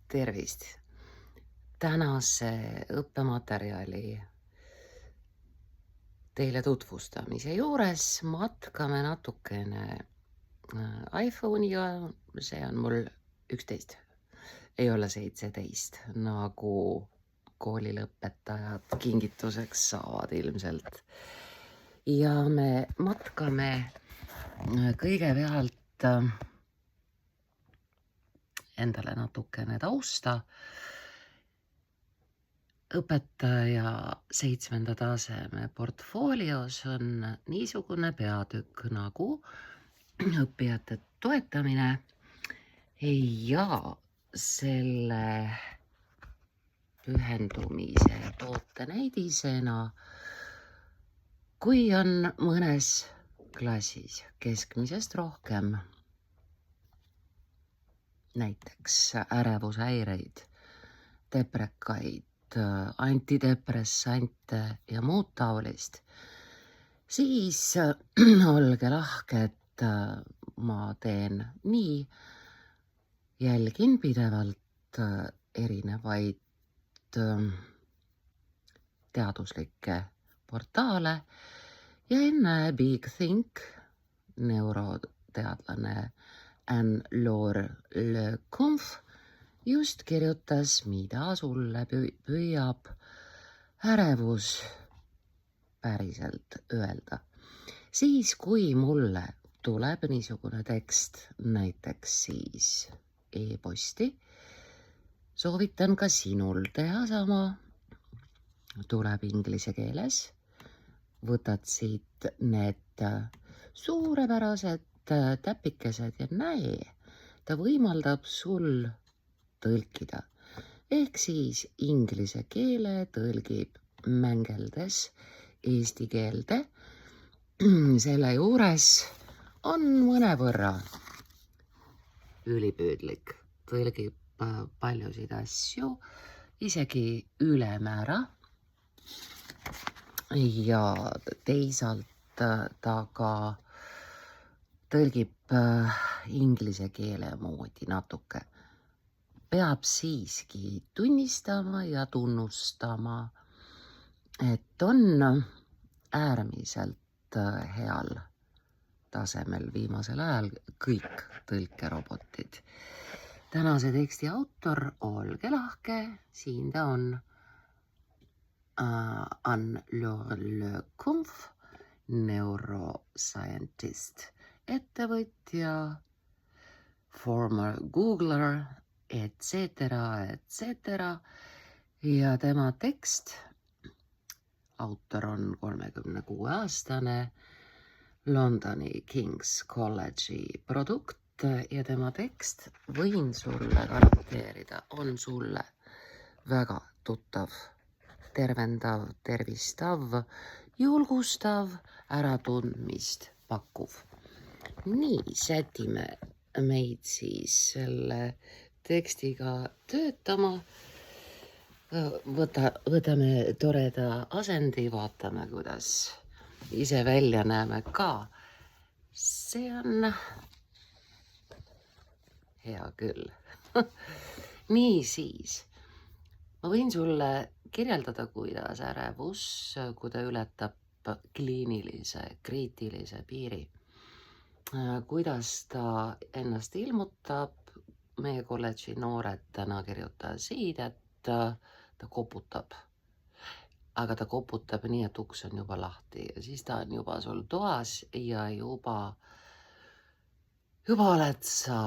Tervist! Tänase õppematerjali teile tutvustamise juures matkame natukene iPhone'iga, see on mul 11, ei ole 17, nagu koolilõpetajad kingituseks saavad ilmselt. Ja me matkame kõigepealt endale natukene tausta. Õpetaja 7. taseme portfoolios on niisugune peatükk nagu õppijate toetamine ja selle pühendumise tootenäidisena, kui on mõnes klassis keskmisest rohkem näiteks ärevushäireid, deprekaid, antidepressante ja muud taolist, siis olge lahked, ma teen nii, jälgin pidevalt erinevaid teaduslikke portaale ja enne Big Think neuroteadlane Anne-Laure Le Cunff just kirjutas, mida sulle püüab ärevus päriselt öelda. Siis, kui mulle tuleb niisugune tekst, näiteks siis e-posti, soovitan ka sinul teha sama, tuleb inglise keeles, võtad siit need suurepärased täpikesed ja näe, ta võimaldab sul tõlkida. Ehk siis inglise keele tõlgib mängeldes eesti keelde. Selle juures on mõnevõrra ülipüüdlik, tõlgib paljusid asju, isegi ülemäära. Ja teisalt ta ka tõlgib inglise keele moodi natuke. Peab siiski tunnistama ja tunnustama, et on äärmiselt heal tasemel viimasel ajal kõik tõlkerobotid. Tänase teksti autor, olge lahke, siin ta on. Anne-Laure Le Cunff, neuroscientist, ettevõtja, former Googler, etc. Ja tema tekst, autor on 36-aastane Londoni King's College'i produkt ja tema tekst, võin sulle garanteerida, on sulle väga tuttav, tervendav, tervistav, julgustav, äratundmist pakkuv. Nii, sätime meid siis selle tekstiga töötama. Võtame toreda asendi, vaatame, kuidas ise välja näeme ka. See on hea küll. Nii siis, ma võin sulle kirjeldada, kuidas ärevus, kui ta ületab kliinilise, kriitilise piiri, kuidas ta ennast ilmutab. Meie kolledži noored täna kirjutasid, et ta koputab. Aga ta koputab nii, et uks on juba lahti ja siis ta on juba sul toas ja juba oled sa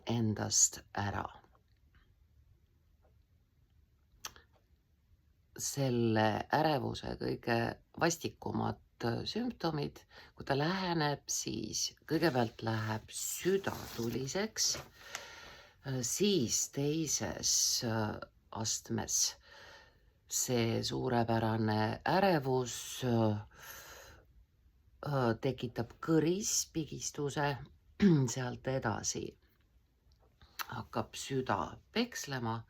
endast ära. Selle ärevuse kõige vastikumad sümptomid, kui ta läheneb, siis kõigepealt läheb süda tuliseks, siis teises astmes see suurepärane ärevus tekitab kõrispigistuse, sealt edasi hakkab süda pekslema,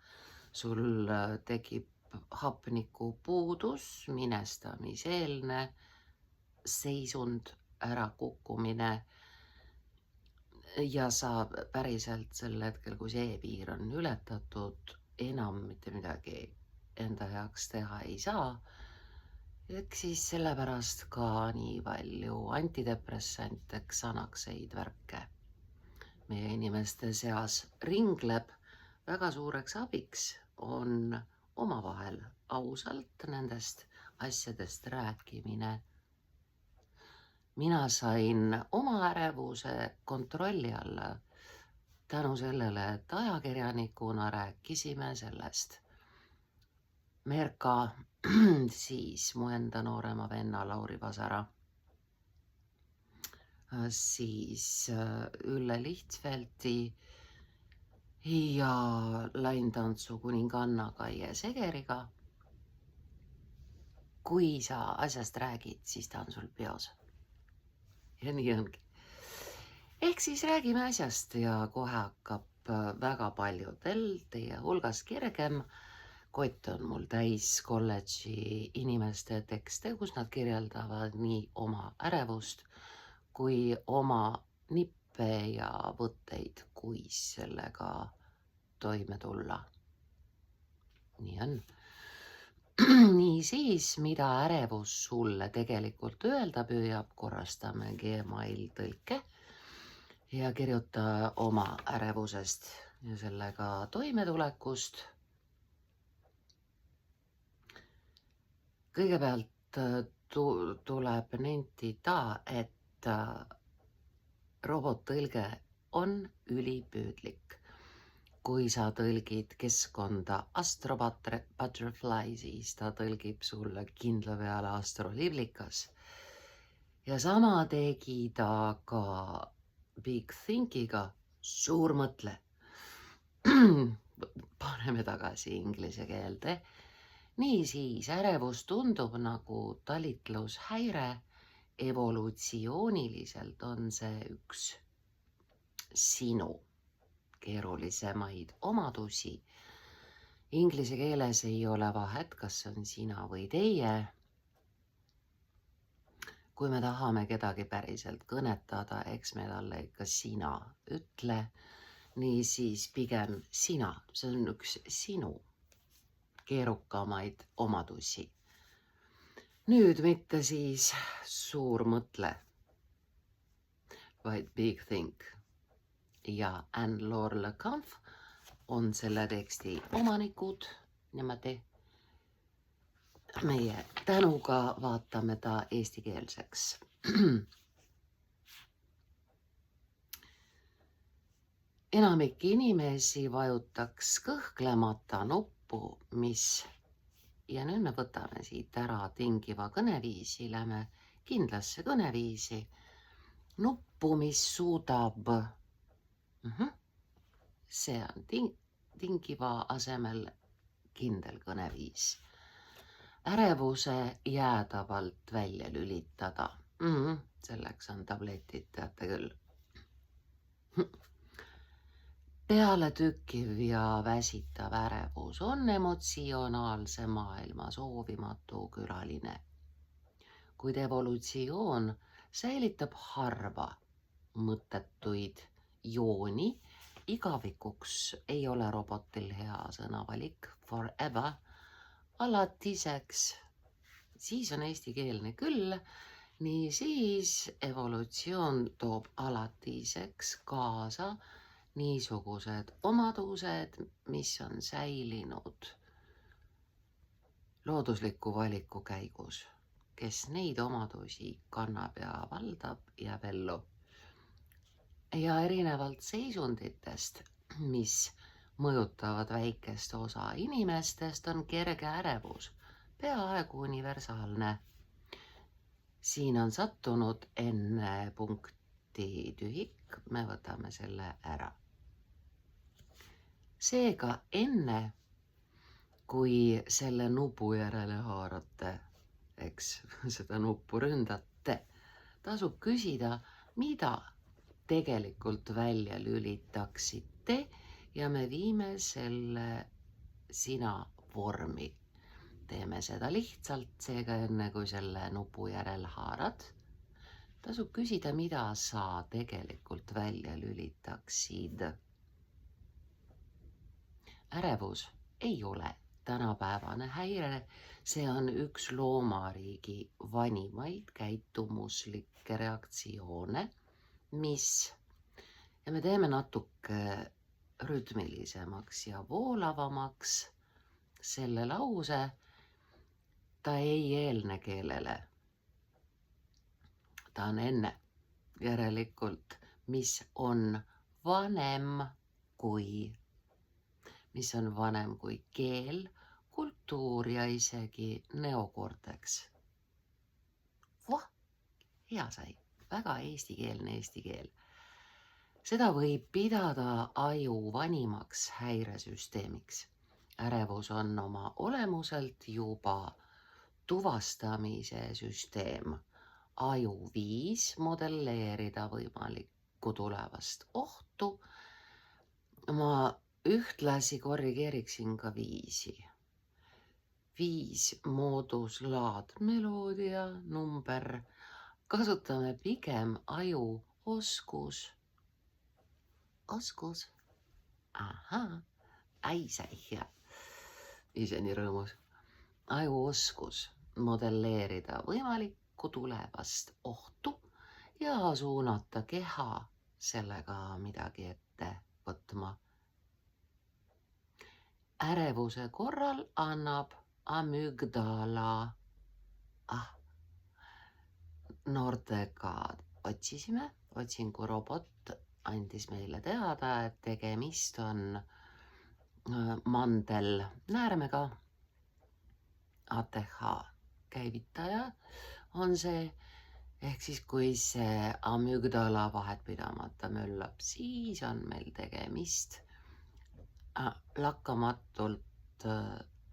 sul tekib hapnikupuudus, minestamiseelne seisund, ärakukkumine. ja sa päriselt sel hetkel, kui see piir on ületatud, enam mitte midagi enda heaks teha ei saa. Eks siis sellepärast ka nii palju antidepressante, Xanaxeid värke meie inimeste seas ringleb. Väga suureks abiks on omavahel ausalt nendest asjadest rääkimine. Mina sain oma ärevuse kontrolli alla tänu sellele, et ajakirjanikuna rääkisime sellest. Merka, siis mu enda noorema venna Lauri Vasara, siis Ülle Lihtsvelti ja laintantsu kuninganna Kaie Segeriga. Kui sa asjast räägid, siis ta on sul peos. Ja nii ongi. Ehk siis räägime asjast ja kohe hakkab väga paljudel teie hulgas kergem. Kott on mul täis kolledži inimeste tekste, kus nad kirjeldavad nii oma ärevust kui oma nippe ja võtteid, kuis sellega toime tulla. Nii on. Nii siis, mida ärevus sulle tegelikult öelda püüab, korrastame Gmail tõlke ja kirjuta oma ärevusest ja sellega toimetulekust. Kõigepealt tuleb nentida, et robottõlge on ülipüüdlik. Kui sa tõlgid keskkonda Astro Butterfly, siis ta tõlgib sulle kindla peale astroliblikas. Ja sama tegi ta ka Big Thinkiga, suur mõtle. Paneme tagasi inglise keelde. Niisiis, ärevus tundub nagu talitlushäire. Evolutsiooniliselt on see üks sinu keerulisemaid omadusi. Inglise keeles ei ole vahet, kas see on sina või teie. Kui me tahame kedagi päriselt kõnetada, eks me talle ikka sina ütle. Niisiis pigem sina, see on üks sinu keerukamaid omadusi. Nüüd mitte siis suur mõtle, vaid Big Think. Ja Anne-Laure Le Cunff on selle teksti omanikud niimoodi. Meie tänuga vaatame ta eestikeelseks. Enamik inimesi vajutaks kõhklemata nuppu, mis, ja nüüd me võtame siit ära tingiva kõneviisi, lähme kindlasse kõneviisi, nuppu, mis suudab. See on tingiva asemel kindel kõneviis. Ärevuse jäädavalt välja lülitada. Selleks on tabletid, teate küll. Pealetükkiv ja väsitav ärevus on emotsionaalse maailma soovimatu külaline. Kuid evolutsioon säilitab harva mõttetuid jooni. Igavikuks ei ole robotil hea sõnavalik, forever, alatiseks, siis on eestikeelne küll, nii siis evolutsioon toob alatiseks kaasa niisugused omadused, mis on säilinud loodusliku valiku käigus. Kes neid omadusi kannab ja valdab, jääb ellu. Ja erinevalt seisunditest, mis mõjutavad väikest osa inimestest, on kerge ärevus peaaegu universaalne. Siin on sattunud enne punkti tühik, me võtame selle ära. Seega enne, kui selle nupu järele haarate, eks seda nuppu ründate, tasub küsida, mida tegelikult välja lülitaksite ja me viime selle sina vormi. Teeme seda lihtsalt, seega enne kui selle nupu järel haarad, tasub küsida, mida sa tegelikult välja lülitaksid. Ärevus ei ole tänapäevane häire, see on üks loomariigi vanimaid käitumuslikke reaktsioone, ja me teeme natuke rütmilisemaks ja voolavamaks selle lause, ta ei eelne keelele. Ta on enne, järelikult, mis on vanem kui keel, kultuur ja isegi neokorteks. Hea sai, väga eestikeelne eesti keel. Seda võib pidada aju vanimaks häiresüsteemiks. Ärevus on oma olemuselt juba tuvastamise süsteem. Aju viis modelleerida võimalikku tulevast ohtu. Ma ühtlasi korrigeeriksin ka viisi. 5 moodus, laad, meloodia, number. Kasutame pigem aju oskus. Sai hea. Ise nii rõõmus. Aju oskus modelleerida võimalikku tulevast ohtu ja suunata keha sellega midagi ette võtma. Ärevuse korral annab amügdala. Noortega otsisime, otsingurobot andis meile teada, et tegemist on mandelnäärmega. ATH käivitaja on see, ehk siis kui see amügdala vahetpidamata möllab, siis on meil tegemist lakkamatult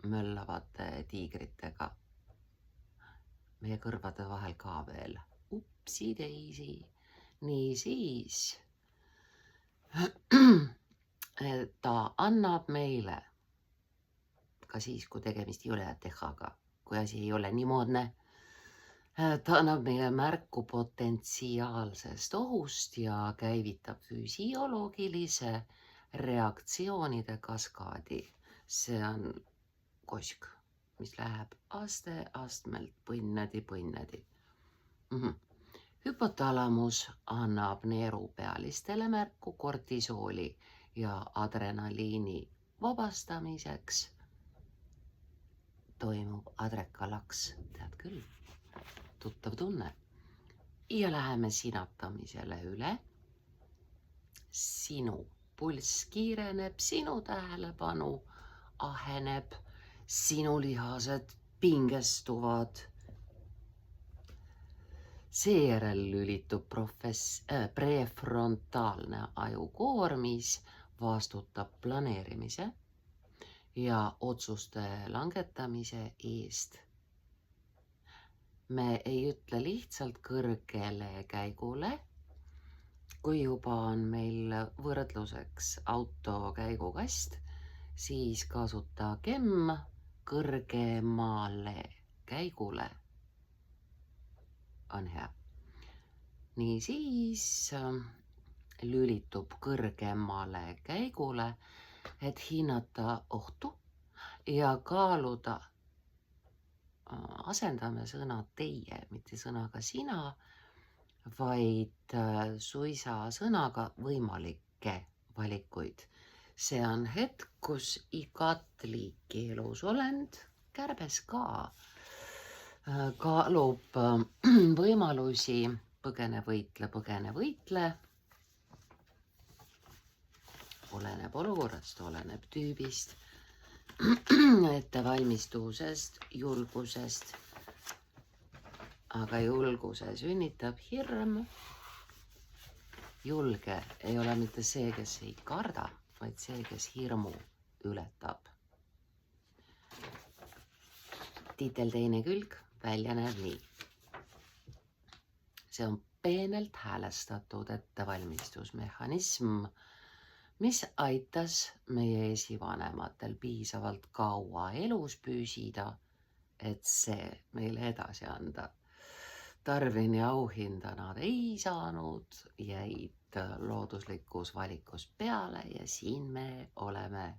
möllavate tiigritega. Meie kõrvade vahel ka veel. Upsi teisi. Nii siis ta annab meile, ka siis, kui tegemist ei ole ATH-ga, kui asi ei ole nii moodne, ta annab meile märku potentsiaalsest ohust ja käivitab füsioloogilise reaktsioonide kaskaadi. See on kosk, mis läheb aste-astmelt põnnedi. Hüpotalamus annab neerupealistele märku kortisooli ja adrenaliini vabastamiseks. Toimub adrekalaks, tead küll, tuttav tunne. Ja läheme sinatamisele üle. Sinu pulss kiireneb, sinu tähelepanu aheneb, sinu lihased pingestuvad. Seejärel lülitub prefrontaalne ajukoor, mis vastutab planeerimise ja otsuste langetamise eest. Me ei ütle lihtsalt kõrgele käigule, kui juba on meil võrdluseks auto käigukast, siis kasutagem kõrgemale käigule. On hea. Nii siis lülitub kõrgemale käigule, et hinnata ohtu ja kaaluda. Asendame sõna teie, mitte sõnaga sina, vaid suisa sõnaga võimalikke valikuid. See on hetk, kus igat liiki elusolend, kärbes ka, kaalub võimalusi põgene, võitle. Oleneb olukorrast, oleneb tüübist, ettevalmistusest, julgusest. Aga julguse sünnitab hirm. Julge ei ole mitte see, kes ei karda, vaid see, kes hirmu ületab. Tiitel teine külg välja näeb nii. See on peenelt häälestatud ettevalmistusmehhanism, mis aitas meie esivanematel piisavalt kaua elus püsida, et see meile edasi anda. Darwini auhinda nad ei saanud, jäid looduslikus valikus peale ja siin me oleme.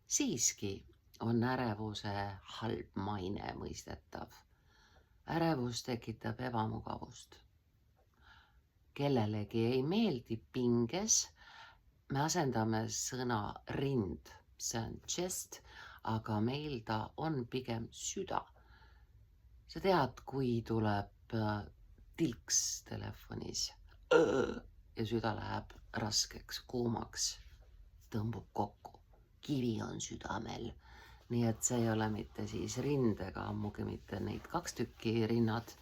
Siiski on ärevuse halb maine mõistetav. Ärevus tekitab ebamugavust. Kellelegi ei meeldi pinges, me asendame sõna rind, see on chest, aga meil ta on pigem süda. Sa tead, kui tuleb tilks telefonis ja süda läheb raskeks, kuumaks, tõmbub kokku. Kivi on südamel, nii et see ei ole mitte siis rind ega ammugi mitte neid 2 tükki rinnad,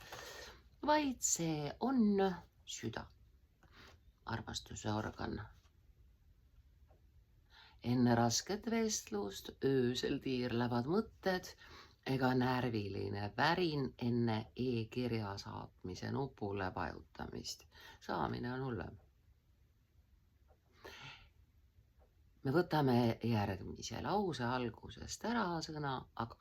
vaid see on süda, armastuse organ. Enne rasket vestlust öösel tiirlevad mõtted ega närviline värin enne e-kirja saatmise nupule vajutamist. Saamine on hullem. Me võtame järgmise lause algusest ära sõna aga.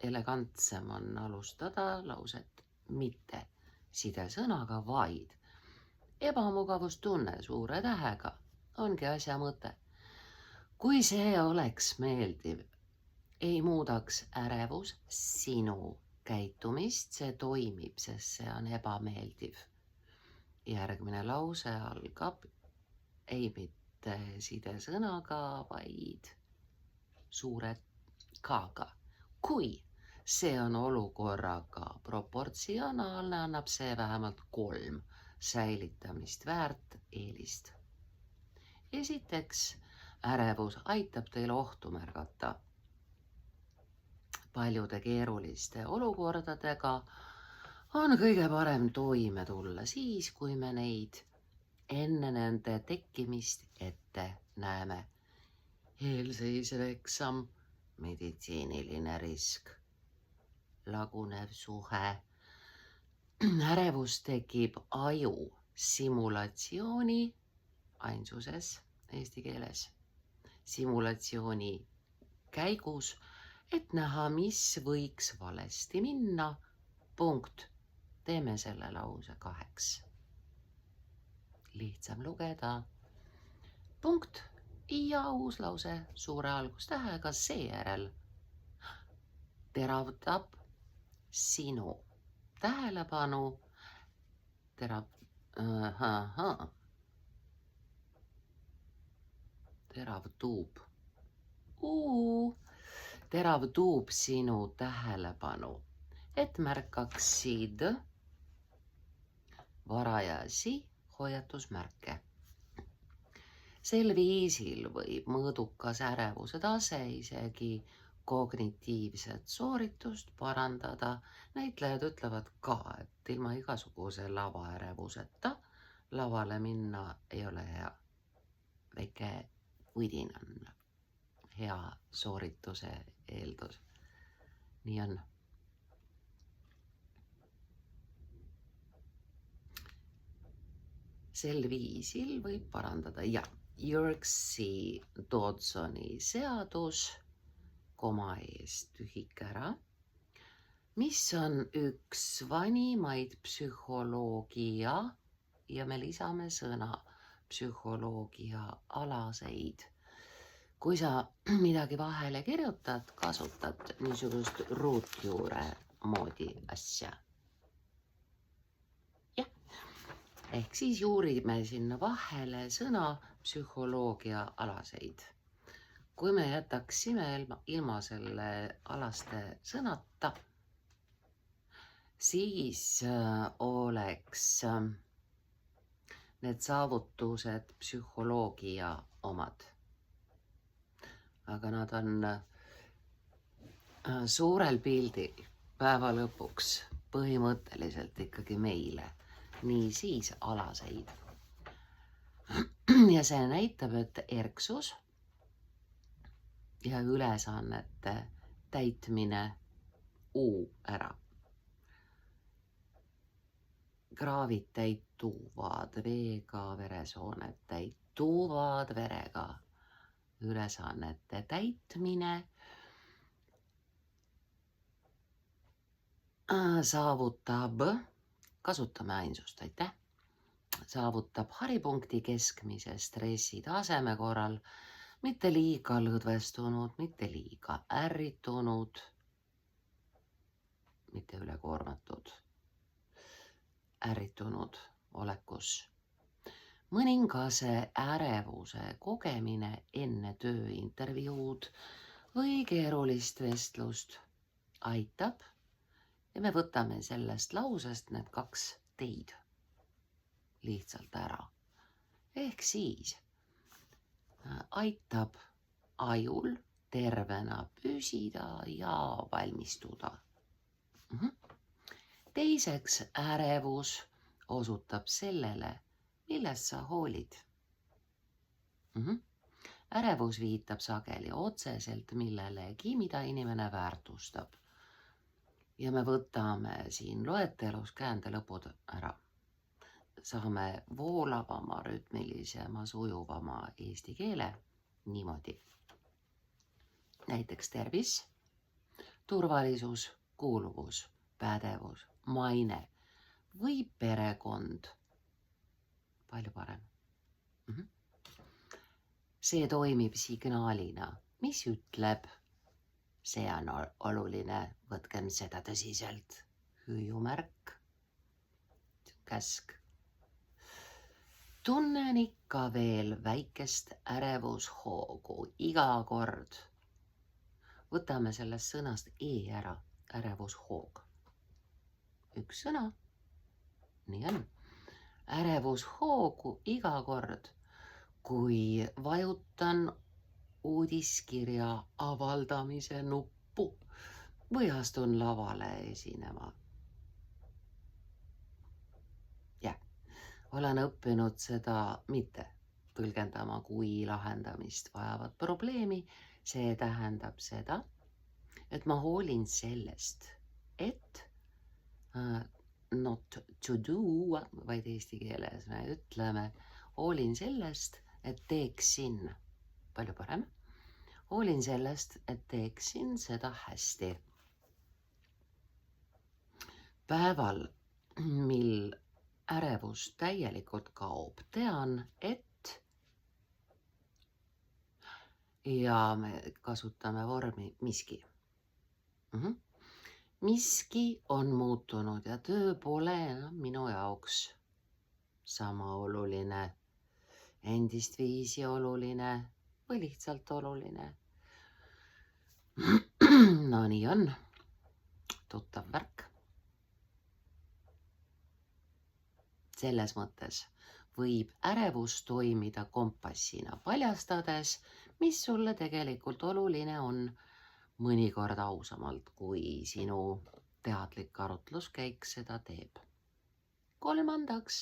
Elegantsem on alustada lauset mitte sidesõnaga, vaid ebamugavustunne suure tähega ongi asja mõte. Kui see oleks meeldiv, ei muudaks ärevus sinu käitumist, see toimib, sest see on ebameeldiv. Järgmine lause algab ei mitte sidesõnaga, vaid suure K-ga. Kui see on olukorraga proportsionaalne, annab see vähemalt 3 säilitamist väärt eelist. Esiteks, ärevus aitab teil ohtu märgata. Paljude keeruliste olukordadega on kõige parem toime tulla siis, kui me neid enne nende tekkimist ette näeme. Eelseisev eksam, meditsiiniline risk, lagunev suhe. Ärevus tekib aju simulatsiooni ainsuses eesti keeles. Simulatsiooni käigus, et näha, mis võiks valesti minna. Punkt. Teeme selle lause 2. Lihtsam lugeda. Punkt ja uus lause suure algustähega seejärel teravdab sinu tähelepanu. Teravdub sinu tähelepanu, et märkaksid varajasi hoiatusmärke. Sel viisil võib mõõdukas ärevuse tase isegi kognitiivset sooritust parandada. Näitlejad ütlevad ka, et ilma igasuguse lavaärevuseta lavale minna ei ole hea. Väike vidin on hea soorituse eeldus. Nii on. Sel viisil võib parandada ja Yerkesi Dodsoni seadus, koma eest tühik ära, mis on üks vanimaid psühholoogia ja me lisame sõna psühholoogia alaseid. Kui sa midagi vahele kirjutad, kasutad niisugust ruutjuure moodi asja. Ehk siis juurime sinna vahele sõna psühholoogia alaseid. Kui me jätaksime ilma selle alaste sõnata, siis oleks need saavutused psühholoogia omad. Aga nad on suurel pildil päeva lõpuks põhimõtteliselt ikkagi meile. Nii siis alaseid. Ja see näitab, et erksus ja ülesannete täitmine ära. Kraavid täituvad veega, veresooned täituvad verega. Ülesannete täitmine Saavutab, kasutame ainsust, aitäh. Saavutab haripunkti keskmise stressi taseme korral, mitte liiga lõdvestunud, mitte liiga ärritunud, mitte ülekoormatud, ärritunud olekus. Mõningase ärevuse kogemine enne tööintervjuud või keerulist vestlust aitab ja me võtame sellest lausest need 2 teid lihtsalt ära. Ehk siis aitab ajul tervena püsida ja valmistuda. Teiseks, ärevus osutab sellele, millest sa hoolid. Ärevus viitab sageli otseselt millelegi, mida inimene väärtustab. Ja me võtame siin loetelus käändelõpud ära. Saame voolavama, rütmilisema, sujuvama eesti keele niimoodi. Näiteks tervis, turvalisus, kuuluvus, pädevus, maine või perekond. Palju parem. See toimib signaalina, mis ütleb, see on oluline, võtkem seda tõsiselt. Hüüumärk, käsk. Tunnen ikka veel väikest ärevushoogu iga kord. Võtame sellest sõnast ära, ärevushoog. Üks sõna, nii on. Ärevushoogu iga kord, kui vajutan uudiskirja avaldamise nuppu või astun lavale esinema. Olen õppinud seda mitte tõlgendama kui lahendamist vajavat probleemi. See tähendab seda, et ma hoolin sellest, et not to do, vaid eesti keeles me ütleme, hoolin sellest, et teeksin, palju parem, hoolin sellest, et teeksin seda hästi. Päeval, mil ärevus täielikult kaob, tean, et ja me kasutame vormi miski. Miski on muutunud ja töö pole enam minu jaoks sama oluline, endist viisi oluline või lihtsalt oluline. No nii on, tuttav värk. Selles mõttes võib ärevus toimida kompassina, paljastades, mis sulle tegelikult oluline on, mõnikord ausamalt, kui sinu teadlik arutluskäik seda teeb. Kolmandaks,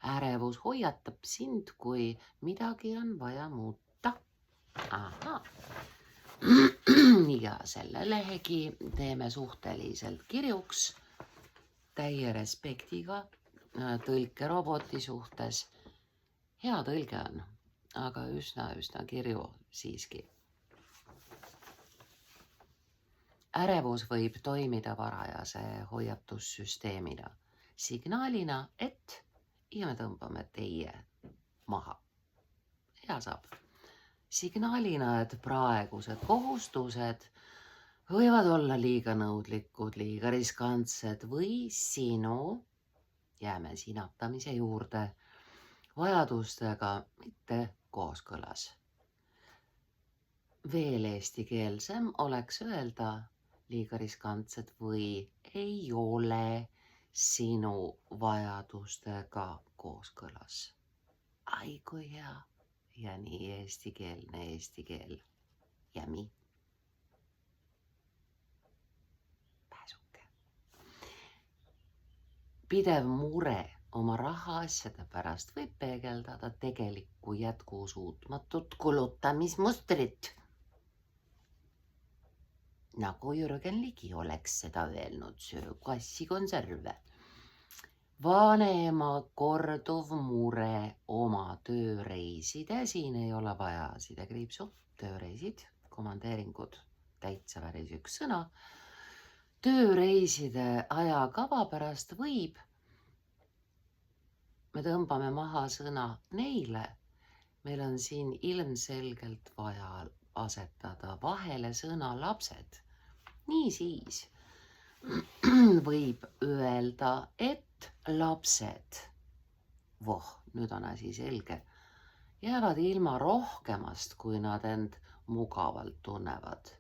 ärevus hoiatab sind, kui midagi on vaja muuta. Ja selle lehegi teeme suhteliselt kirjuks, täie respektiga, tõlkeroboti suhtes. Hea tõlge on, aga üsna kirju siiski. Ärevus võib toimida varajase hoiatussüsteemina, signaalina, et ja me tõmbame teie maha. Hea saab. Signaalina, et praegused kohustused võivad olla liiga nõudlikud, liiga riskantsed või sinu, jääme sinatamise juurde, vajadustega mitte kooskõlas. Veel eestikeelsem oleks öelda liiga riskantsed või ei ole sinu vajadustega kooskõlas. Ai kui hea ja nii eestikeelne eesti keel. Jämi. Pidev mure oma rahaasjade pärast võib peegeldada tegelikku jätkusuutmatut kulutamismustrit. Nagu Jürgen Ligi oleks seda öelnud, söö kassikonserve. Vanema korduv mure oma tööreiside, siin ei ole vaja sidekriipsu, tööreisid, komandeeringud, täitsa päris üks sõna. Tööreiside ajakava pärast me tõmbame maha sõna neile. Meil on siin ilmselgelt vaja asetada vahele sõna lapsed. Niisiis võib öelda, et lapsed, nüüd on asi selge, jäävad ilma rohkemast, kui nad end mugavalt tunnevad.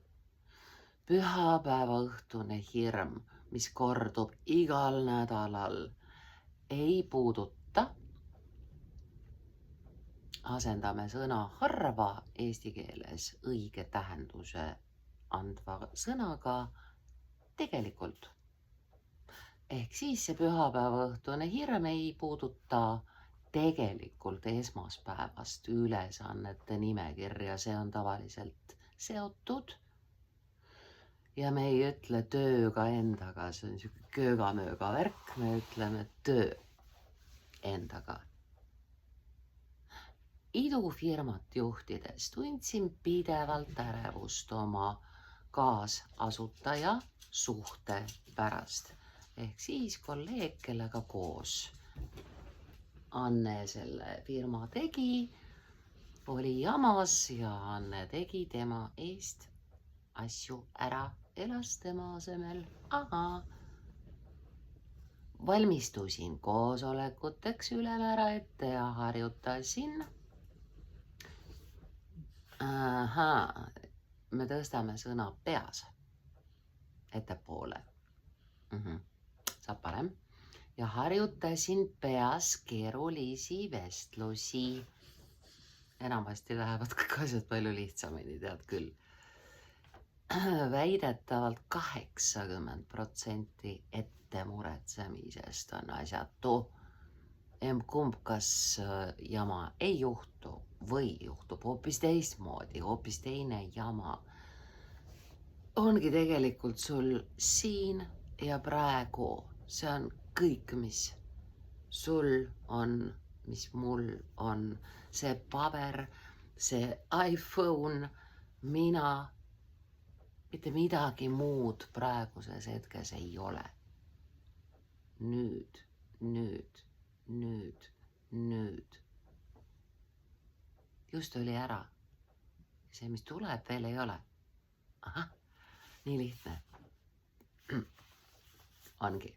Pühapäeva õhtune hirm, mis kordub igal nädalal, ei puuduta. Asendame sõna harva eesti keeles õige tähenduse andva sõnaga tegelikult. Ehk siis see pühapäeva õhtune hirm ei puuduta tegelikult esmaspäevast ülesannete nimekirja, see on tavaliselt seotud. Ja me ei ütle tööga endaga, see on niisugune köögamööga värk, me ütleme töö endaga. Idufirmat juhtides tundsin pidevalt ärevust oma kaasasutaja suhte pärast. Ehk siis kolleeg, kellega koos Anne selle firma tegi, oli jamas ja Anne tegi tema eest asju ära, elas tema asemel. Valmistusin koosolekuteks ülemäära ette ja harjutasin. Me tõstame sõna peas ettepoole. Saab parem. Ja harjutasin peas keerulisi vestlusi. Enamasti lähevad kõik asjad palju lihtsamini, tead küll. Väidetavalt 80% ette muretsemisest on asjatu. Kumb kas jama ei juhtu või juhtub hoopis teistmoodi, hoopis teine jama. Ongi tegelikult sul siin ja praegu. See on kõik, mis sul on, mis mul on. See paber, see iPhone, mina, mitte midagi muud praeguses hetkes ei ole. Nüüd. Just oli ära. See, mis tuleb, veel ei ole. Nii lihtne. Ongi.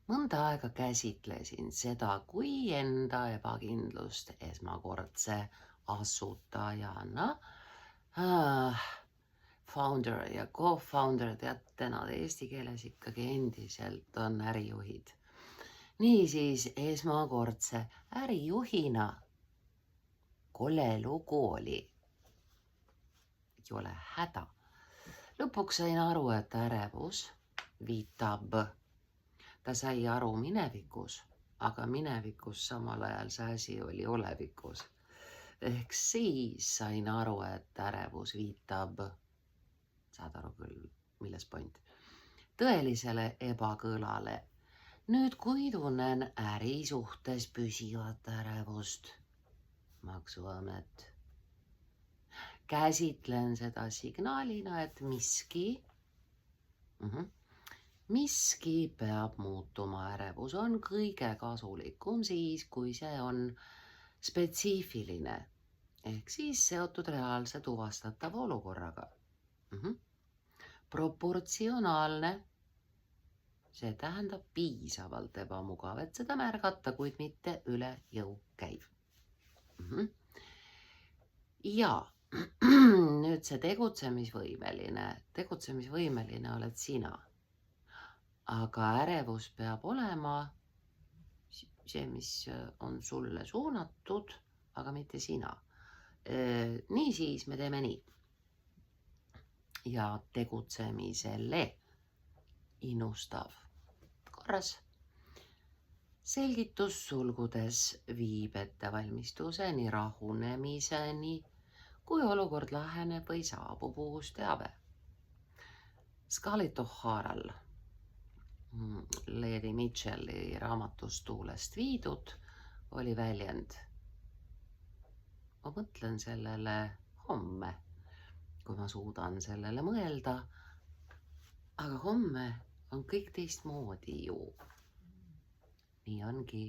Mõnda aega käsitlesin seda kui enda ebakindlust esmakordse asutajana. Founder ja co-founder, teate, nad eesti keeles ikkagi endiselt on ärijuhid. Niisiis esmakordse ärijuhina kole lugu oli. Ei ole häda. Lõpuks sain aru, et ärevus viitab. Ta sai aru minevikus, aga minevikus samal ajal see asi oli olevikus. Ehk siis sain aru, et ärevus viitab, saad aru küll, milles point, tõelisele ebakõlale. Nüüd kui tunnen äri suhtes püsivat ärevust, maksuamet, käsitlen seda signaalina, et miski peab muutuma. Ärevus on kõige kasulikum siis, kui see on spetsiifiline, ehk siis seotud reaalse tuvastatava olukorraga. Proportsionaalne, see tähendab piisavalt ebamugav, et seda märgata, kuid mitte üle jõu käiv. Ja nüüd see tegutsemisvõimeline oled sina. Aga ärevus peab olema see, mis on sulle suunatud, aga mitte sina. Niisiis me teeme nii. Ja tegutsemisele innustav korras. Selgitus sulgudes viib ettevalmistuseni, rahunemiseni, kui olukord laheneb või saabub uus teave. Scarlett O'Haral, Lady Mitchelli raamatust Tuulest viidud, oli väljend. Ma mõtlen sellele homme. kui ma suudan sellele mõelda. Aga homme on kõik teistmoodi ju. Nii ongi.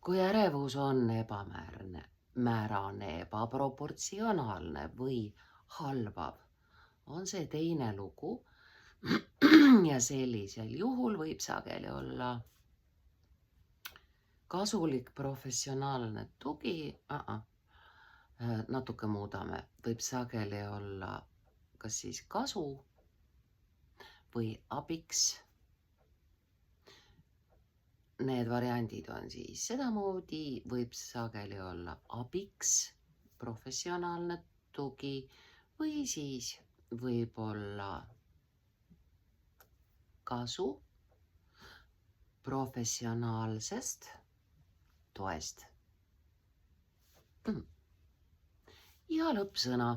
Kui ärevus on ebamäärane, ebaproportsionaalne või halvav, on see teine lugu ja sellisel juhul võib sageli olla kasulik professionaalne tugi, natuke muudame, võib sageli olla kas siis kasu või abiks. Need variandid on siis sedamoodi, võib sageli olla abiks professionaalne tugi või siis võib olla kasu professionaalsest toest. Ja lõppsõna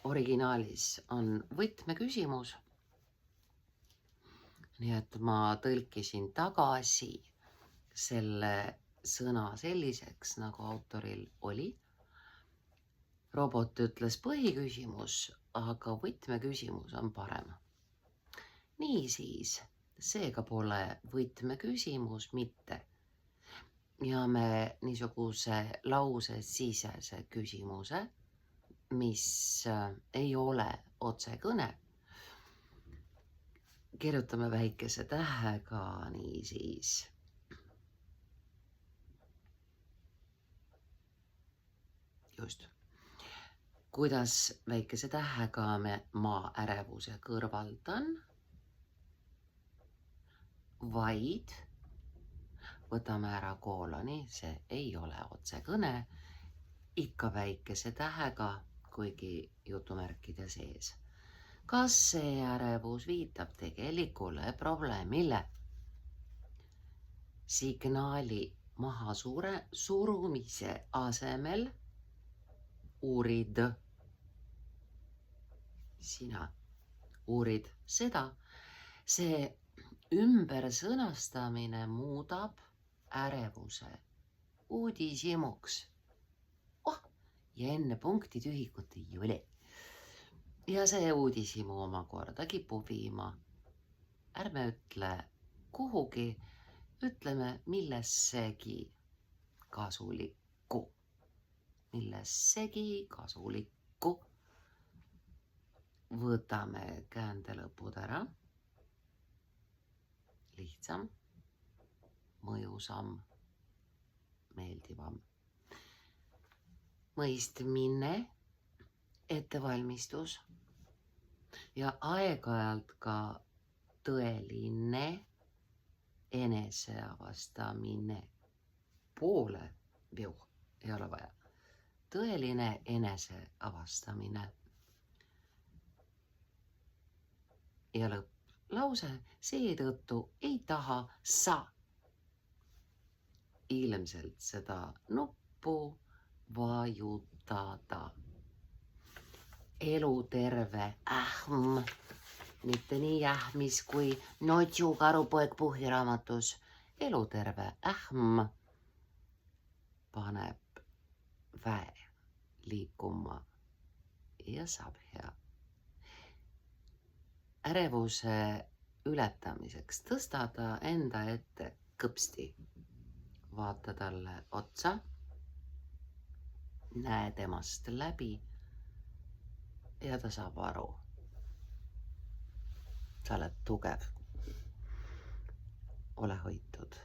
originaalis on võtmeküsimus. Nii et ma tõlkisin tagasi selle sõna selliseks, nagu autoril oli. Robot ütles põhiküsimus, aga võtmeküsimus on parem. Niisiis, seega pole võtmeküsimus mitte. Ja me niisuguse lause sisese küsimuse, mis ei ole otsekõne, kirjutame väikese tähega, niisiis. Just. Kuidas väikese tähega ma ärevuse kõrvaldan, vaid võtame ära kooloni, see ei ole otsekõne, ikka väikese tähega, kuigi jutumärkide sees. Kas see ärevus viitab tegelikule probleemile? Signaali maha surumise asemel uurid. Sina uurid seda. See ümbersõnastamine muudab ärevuse uudishimuks. Ja enne punktitühikut ei ole. Ja see uudishimu omakorda kipub viima. Ärme ütle kuhugi, ütleme millessegi kasulikku. Millessegi kasulikku. Võtame käändelõpud ära. Lihtsam, mõjusam, meeldivam. Mõistmine, ettevalmistus ja aeg-ajalt ka tõeline eneseavastamine. Poole viu ei ole vaja. Tõeline eneseavastamine. Ja lõpplause, seetõttu ei taha sa ilmselt seda nuppu vajutada. Eluterve ähm, mitte nii ähmis kui Notšu karupoeg Puhhiraamatus. Eluterve ähm paneb väe liikuma ja saab hea. Ärevuse ületamiseks tõsta ta enda ette kõpsti. Vaata talle otsa, näe temast läbi ja ta saab aru. Sa oled tugev. Ole hoitud.